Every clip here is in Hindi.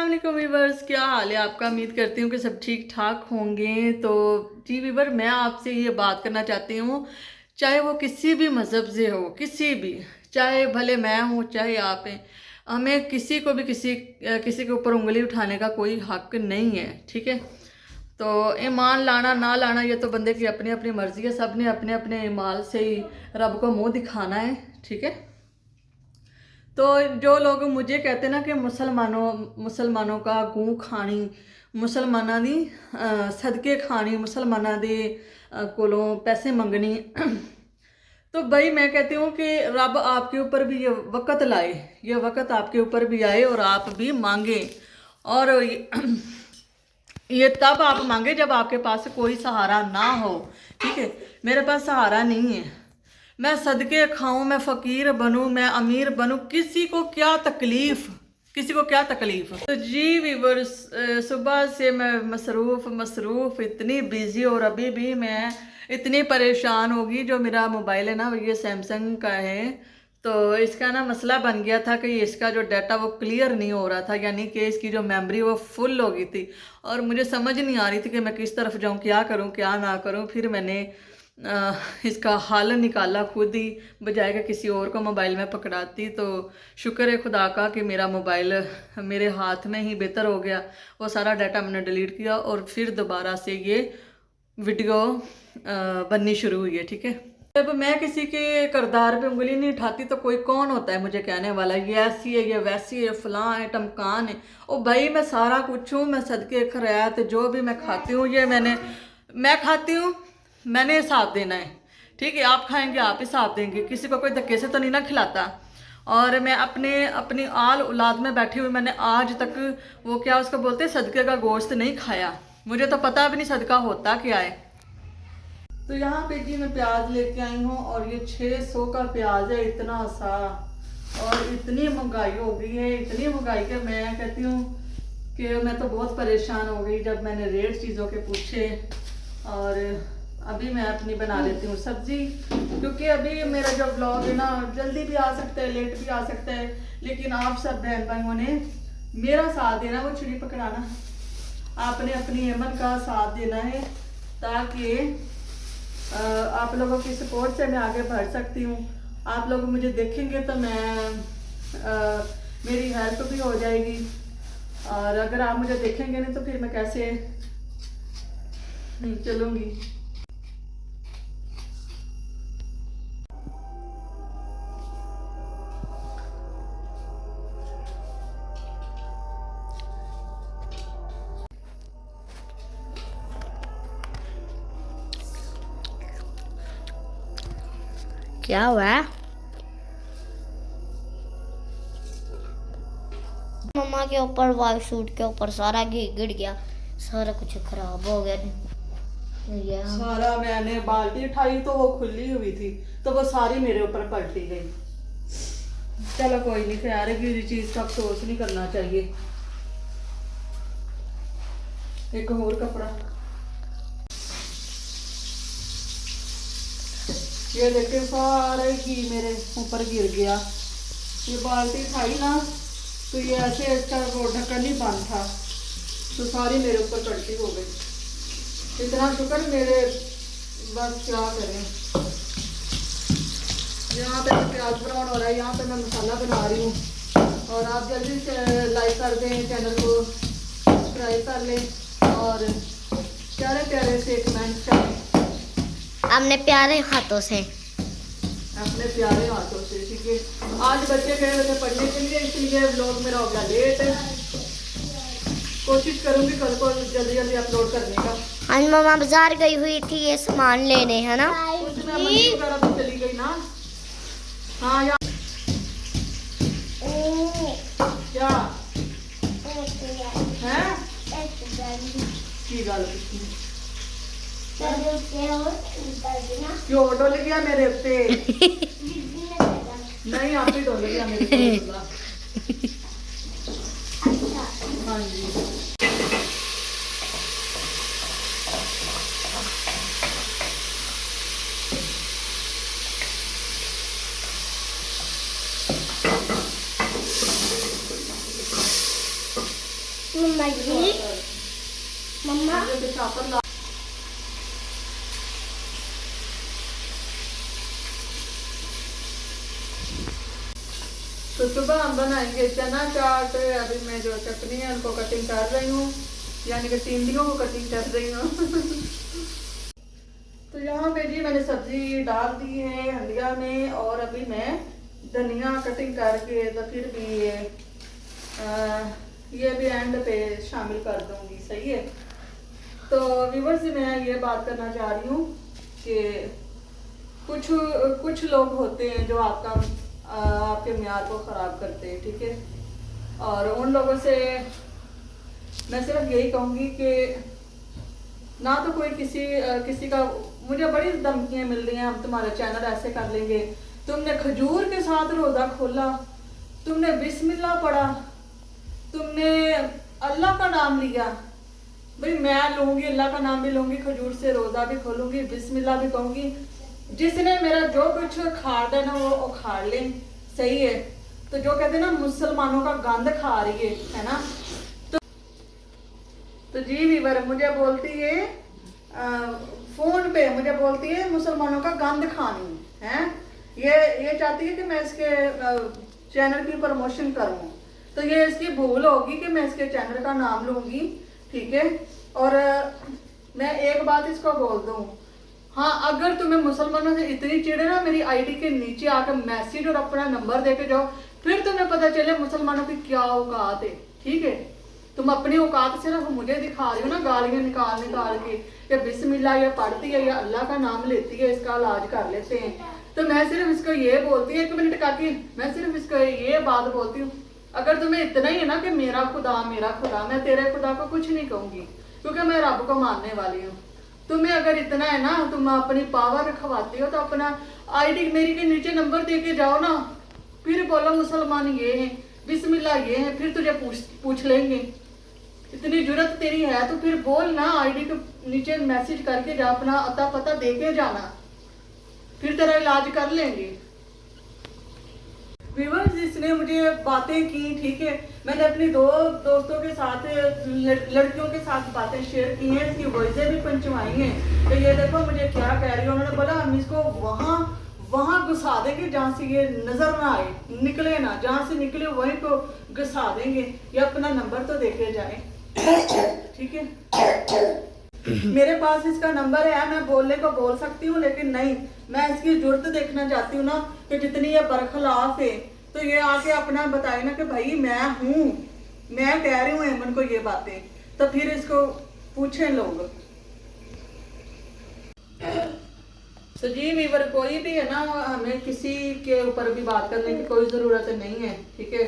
अस्सलाम वालेकुम वीवर्स, क्या हाल है आपका। उम्मीद करती हूँ कि सब ठीक ठाक होंगे। तो जी वीवर, मैं आपसे ये बात करना चाहती हूँ, चाहे वो किसी भी मज़हब से हो, किसी भी, चाहे भले मैं हूँ चाहे आप हैं, हमें किसी को भी किसी के ऊपर उंगली उठाने का कोई हक नहीं है। ठीक है। तो ईमान लाना ना लाना ये तो बंदे की अपनी अपनी मर्ज़ी है। सब ने अपने अपने ईमान से ही रब को मुँह दिखाना है। ठीक है। तो जो लोग मुझे कहते हैं ना कि मुसलमानों का गूं खानी, मुसलमाना दी सदके खानी, मुसलमाना दे कोलों पैसे मंगनी। तो भाई मैं कहती हूँ कि रब आपके ऊपर भी ये वक़्त लाए, ये वक़्त आपके ऊपर भी आए और आप भी मांगे। और ये तब आप मांगे जब आपके पास कोई सहारा ना हो। ठीक है। मेरे पास सहारा नहीं है, मैं सदके खाऊं, मैं फ़कीर बनूं, मैं अमीर बनूं, किसी को क्या तकलीफ़, किसी को क्या तकलीफ़। तो जी वीवर्स, सुबह से मैं मसरूफ़ इतनी बिज़ी, और अभी भी मैं इतनी परेशान होगी। जो मेरा मोबाइल है ना, ये सैमसंग का है। तो इसका ना मसला बन गया था कि इसका जो डाटा वो क्लियर नहीं हो रहा था, यानी कि इसकी जो मेमोरी वो फुल हो गई थी। और मुझे समझ नहीं आ रही थी कि मैं किस तरफ जाऊं, क्या करूं क्या ना करूं। फिर मैंने इसका हल निकाला खुद ही, बजाय कि किसी और को मोबाइल में पकड़ाती। तो शुक्र है खुदा का कि मेरा मोबाइल मेरे हाथ में ही बेहतर हो गया। वो सारा डाटा मैंने डिलीट किया और फिर दोबारा से ये वीडियो बननी शुरू हुई है। ठीक है। जब मैं किसी के करदार पे उंगली नहीं उठाती तो कोई कौन होता है मुझे कहने वाला, ये ऐसी है, ये वैसी है, फलां है, टमकान है। ओ भाई, मैं सारा कुछ हूँ। मैं सदके खैरात जो भी मैं खाती हूँ, ये मैं खाती हूँ, मैंने हिसाब देना है। ठीक है। आप खाएंगे, आप हिसाब देंगे। किसी को कोई धक्के से तो नहीं ना खिलाता। और मैं अपनी आल औलाद में बैठी हुई, मैंने आज तक वो क्या उसको बोलते हैं, सदके का गोश्त नहीं खाया। मुझे तो पता भी नहीं सदका होता क्या है। तो यहाँ पे जी मैं प्याज लेके आई हूँ, और ये 600 का प्याज है, इतना सा। और इतनी महंगाई हो गई है, इतनी महंगाई के मैं कहती हूँ कि मैं तो बहुत परेशान हो गई जब मैंने रेट चीज़ों के पूछे। और अभी मैं अपनी बना लेती हूँ सब्जी, क्योंकि अभी मेरा जो ब्लॉग है ना, जल्दी भी आ सकता है, लेट भी आ सकता है। लेकिन आप सब बहन भाइयों ने मेरा साथ देना, वो चिड़ी पकड़ाना, आपने अपनी अमन का साथ देना है, ताकि आप लोगों की सपोर्ट से मैं आगे बढ़ सकती हूँ। आप लोग मुझे देखेंगे तो मेरी हेल्प भी हो जाएगी। और अगर आप मुझे देखेंगे नहीं तो फिर मैं कैसे चलूँगी। क्या हुआ है? मम्मा के ऊपर, वाइट सूट के ऊपर सारा घी गिर गया, सारा कुछ खराब हो गया। सारा मैंने बाल्टी उठाई तो वो खुली हुई थी, तो वो सारी मेरे ऊपर पलटी गई। चलो कोई नहीं, खैर है, किसी चीज का अफसोस नहीं करना चाहिए। एक और कपड़ा, ये देखिए सारा घी मेरे ऊपर गिर गया। ये बाल्टी उठाई ना, तो ये ऐसे इसका वो ढक्कन नहीं बंद था, तो सारी मेरे ऊपर पलटी हो गई। इतना शुक्र मेरे, बस क्या करें। यहाँ पे प्याज ब्राउन हो रहा है, यहाँ पे मैं मसाला बना रही हूँ। और आप जल्दी से लाइक कर दें, चैनल को सब्सक्राइब कर लें, और प्यारे प्यारे से कमेंट करें हमने प्यारे हाथों से, अपने प्यारे हाथों से। ठीक है। आज बच्चे गए हुए थे पढ़ने के लिए, इसलिए व्लॉग मेरा हो गया लेट। कोशिश करूंगी कल को जल्दी जल्दी अपलोड करने का। आज मम्मा बाजार गई हुई थी ये सामान लेने, है ना? कुछ मैं मंडी वगैरह तो चली गई ना। हाँ यार, क्या है की गल क्यों डोल गया मेरे उत्ते? नहीं, आप ही डोल गया मेरे को। हाँ जी। मम्मा जी मम्मा तो सुबह हम बनाएंगे चना चाट। अभी मैं जो चटनी है उनको कटिंग कर रही हूँ, यानी कि टिंडियों को कटिंग कर रही हूँ। तो यहाँ पे जी मैंने सब्जी डाल दी है हंडिया में, और अभी मैं धनिया कटिंग करके तो फिर भी ये भी एंड पे शामिल कर दूंगी। सही है। तो व्यूअर्स मैं ये बात करना चाह रही हूँ कि कुछ लोग होते हैं जो आपके म्यार को ख़राब करते हैं, ठीक है। और उन लोगों से मैं सिर्फ यही कहूँगी कि ना तो कोई किसी का, मुझे बड़ी धमकियाँ मिल रही हैं, हम तुम्हारा चैनल ऐसे कर लेंगे, तुमने खजूर के साथ रोज़ा खोला, तुमने बिस्मिल्लाह पढ़ा, तुमने अल्लाह का नाम लिया। भाई मैं लूँगी, अल्लाह का नाम भी लूँगी, खजूर से रोज़ा भी खोलूँगी, बिस्मिल्लाह भी कहूँगी। जिसने मेरा जो कुछ खाड़ है ना वो उखाड़ ले। सही है। तो जो कहते हैं ना मुसलमानों का गंद खा रही है ना। तो जी वीवर मुझे बोलती है फोन पे, मुझे बोलती है मुसलमानों का गंद खानी है। ये चाहती है कि मैं इसके चैनल की प्रमोशन करूं। तो ये इसकी भूल होगी कि मैं इसके चैनल का नाम लूंगी, ठीक है। और मैं एक बात इसको बोल दूं, हाँ अगर तुम्हें मुसलमानों से इतनी चिढ़ ना, मेरी आईडी के नीचे आकर मैसेज और अपना नंबर देके जाओ, फिर तुम्हें पता चले मुसलमानों की क्या औकात है, ठीक है। तुम अपनी औकात सिर्फ मुझे दिखा रही हो ना, गालियां निकाल के, या बिस्मिल्लाह या पढ़ती है या अल्लाह का नाम लेती है, इसका इलाज कर लेते हैं। तो मैं सिर्फ इसको ये बोलती हूँ, 1 मिनट काकी, मैं सिर्फ इसको ये बात बोलती हूँ, अगर तुम्हें इतना ही है ना कि मेरा खुदा, मैं तेरे खुदा को कुछ नहीं कहूँगी, क्योंकि मैं रब को मानने वाली हूँ। तुम्हें अगर इतना है ना, तुम अपनी पावर खवाती हो, तो अपना आईडी मेरी के नीचे नंबर दे के जाओ ना, फिर बोलो मुसलमान ये है, बिस्मिल्लाह ये है, फिर तुझे पूछ लेंगे। इतनी जुर्रत तेरी है तो फिर बोल ना, आईडी के नीचे मैसेज करके जा, अपना अता पता दे के जाना, फिर तेरा इलाज कर लेंगे। व्यूअर्स इसने मुझे बातें की, ठीक है, मैंने अपनी 2 दोस्तों के साथ, लड़कियों के साथ बातें शेयर की हैं, इसकी वॉइसें भी पंचवाई हैं। तो ये देखो मुझे क्या कह रही है, उन्होंने बोला हम इसको वहाँ घुसा देंगे जहाँ से ये नजर ना आए, निकले ना, जहाँ से निकले वहीं को घुसा देंगे, या अपना नंबर तो देके जाए, ठीक है। मेरे पास इसका नंबर है, मैं बोलने को बोल सकती हूँ, लेकिन नहीं, मैं इसकी जरूरत देखना चाहती हूँ ना, कि जितनी ये बरखलाफ है तो ये आके अपना बताए ना कि भाई मैं हूँ, मैं कह रही हूँ एमन को ये बातें, तो फिर इसको पूछें लोग। तो जी वीवर कोई भी है ना, हमें किसी के ऊपर भी बात करने की कोई जरूरत नहीं है, ठीक है।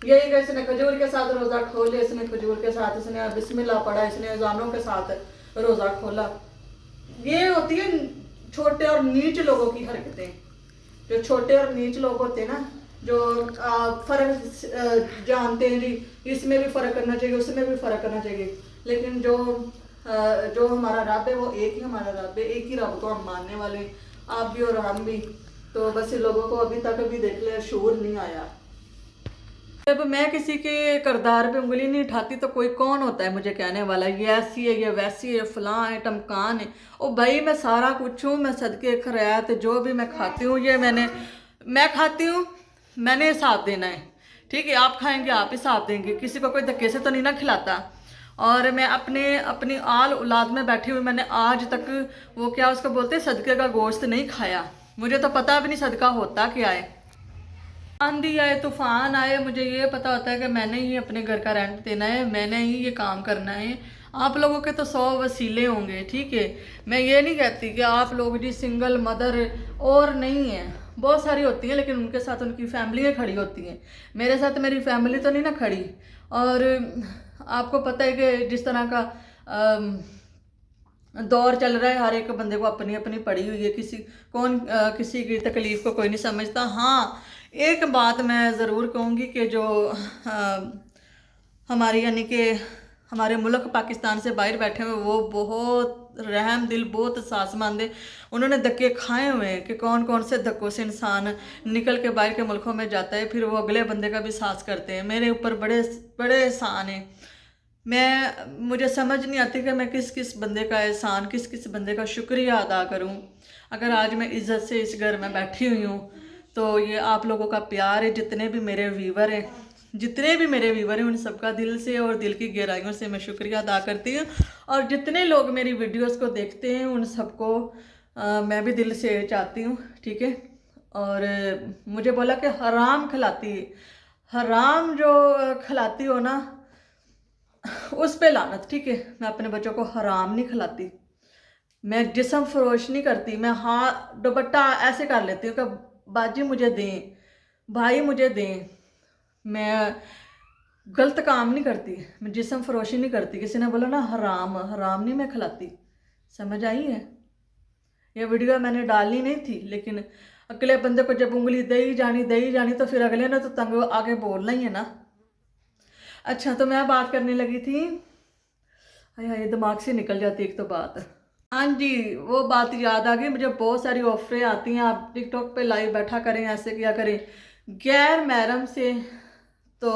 यही कि इसने खजूर के साथ रोजा खोले, इसने खजूर के साथ, इसने बिस्मिल्लाह पढ़ा, इसने अजानों के साथ रोजा खोला, ये होती है छोटे और नीच लोगों की हरकतें। जो छोटे और नीच लोग होते हैं ना, जो फर्क जानते हैं जी, इसमें भी फर्क करना चाहिए, उसमें भी फर्क करना चाहिए, लेकिन जो हमारा रब है वो एक ही हमारा रब है, एक ही रब को हम मानने वाले, आप भी और हम भी। तो बस इन लोगों को अभी तक भी देख ले शूर नहीं आया। जब मैं किसी के किरदार पे उंगली नहीं उठाती तो कोई कौन होता है मुझे कहने वाला, ये ऐसी है, ये वैसी है, फलां है, टमकान है। ओ भाई मैं सारा कुछ हूँ, मैं सदके खैरात जो भी मैं खाती हूँ, ये मैं खाती हूँ, मैंने हिसाब देना है, ठीक है। आप खाएंगे आप हिसाब देंगे, किसी को कोई धक्के से तो नहीं ना खिलाता। और मैं अपनी आल औलाद में बैठी हुई, मैंने आज तक वो क्या उसको बोलते हैं सदके का गोश्त नहीं खाया। मुझे तो पता भी नहीं सदका होता क्या है। आंधी आए, तूफान आए, मुझे ये पता होता है कि मैंने ही अपने घर का रेंट देना है, मैंने ही ये काम करना है। आप लोगों के तो 100 वसीले होंगे, ठीक है। मैं ये नहीं कहती कि आप लोग जी सिंगल मदर और नहीं है, बहुत सारी होती हैं, लेकिन उनके साथ उनकी फैमिली खड़ी होती हैं। मेरे साथ मेरी फैमिली तो नहीं ना खड़ी। और आपको पता है कि जिस तरह का दौर चल रहा है, हर एक बंदे को अपनी अपनी पड़ी हुई है, किसी की तकलीफ़ को कोई नहीं समझता। हाँ एक बात मैं ज़रूर कहूँगी कि जो हमारी यानी कि हमारे मुल्क पाकिस्तान से बाहर बैठे हुए, वो बहुत रहम दिल, बहुत सासमंद है। उन्होंने धक्के खाए हुए हैं कि कौन कौन से धक्कों से इंसान निकल के बाहर के मुल्कों में जाता है, फिर वो अगले बंदे का भी साथ करते हैं। मेरे ऊपर बड़े बड़े एहसान हैं, मुझे समझ नहीं आती कि मैं किस किस बंदे का एहसान, किस किस बंदे का शुक्रिया अदा करूं। अगर आज मैं इज़्ज़त से इस घर में बैठी हुई हूँ तो ये आप लोगों का प्यार है। जितने भी मेरे व्यूवर हैं उन सबका दिल से और दिल की गहराइयों से मैं शुक्रिया अदा करती हूँ। और जितने लोग मेरी वीडियोस को देखते हैं उन सबको मैं भी दिल से चाहती हूँ, ठीक है। और मुझे बोला कि हराम खिलाती है, हराम जो खिलाती हो ना उस पे लानत, ठीक है। मैं अपने बच्चों को हराम नहीं खिलाती, मैं जिस्म फरोश नहीं करती। मैं हाँ दुपट्टा ऐसे कर लेती हूँ कि बाजी मुझे दें, भाई मुझे दें। मैं गलत काम नहीं करती, मैं जिस्म फरोशी नहीं करती। किसी ने बोला ना हराम, हराम नहीं मैं खिलाती। समझ आई है? ये वीडियो मैंने डालनी नहीं थी, लेकिन अगले बंदे को जब उंगली दे ही जानी तो फिर अगले ने तो तंग आगे बोलना ही है ना। अच्छा, तो मैं बात करने लगी थी, हाय हाय दिमाग से निकल जाती एक तो बात। हाँ जी, वो बात याद आ गई मुझे। बहुत सारी ऑफरें आती हैं, आप टिकटॉक पे लाइव बैठा करें, ऐसे किया करें। गैर महरम से तो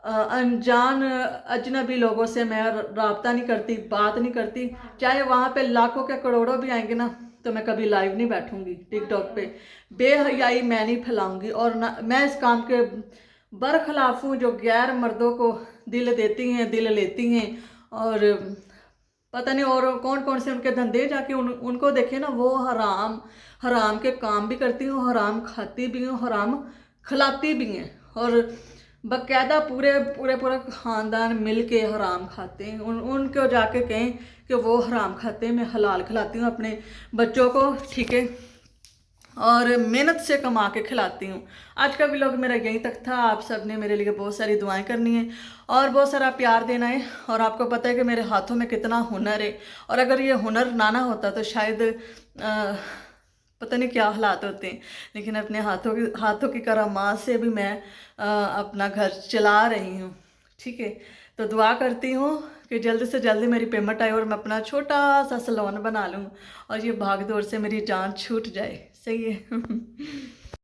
अनजान अजनबी लोगों से मैं रब्ता नहीं करती, बात नहीं करती। चाहे वहाँ पे लाखों के करोड़ों भी आएंगे ना तो मैं कभी लाइव नहीं बैठूंगी टिकटॉक पे। बेहयाई मैं नहीं फैलाऊंगी। और ना मैं इस काम के बरखिलाफ हूँ जो गैर मर्दों को दिल देती हैं, दिल लेती हैं। और पता नहीं और कौन कौन से उनके धंधे, जाके उनको देखे ना, वो हराम हराम के काम भी करती हूँ, हराम खाती भी हूँ, हराम खिलाती भी हैं। और बाकायदा पूरे ख़ानदान मिल के हराम खाते हैं। उनको जाके कहें कि वो हराम खाते हैं, मैं हलाल खिलाती हूँ अपने बच्चों को, ठीक है। और मेहनत से कमा के खिलाती हूँ। आज का व्लॉग मेरा यहीं तक था। आप सब ने मेरे लिए बहुत सारी दुआएं करनी है और बहुत सारा प्यार देना है। और आपको पता है कि मेरे हाथों में कितना हुनर है, और अगर ये हुनर ना होता तो शायद पता नहीं क्या हालात होते हैं। लेकिन अपने हाथों की करामात से भी मैं अपना घर चला रही हूँ, ठीक है। तो दुआ करती हूँ कि जल्द से जल्द मेरी पेमेंट आए और मैं अपना छोटा सा सलोन बना लूँ और ये भाग दौड़ से मेरी जान छूट जाए, सही है।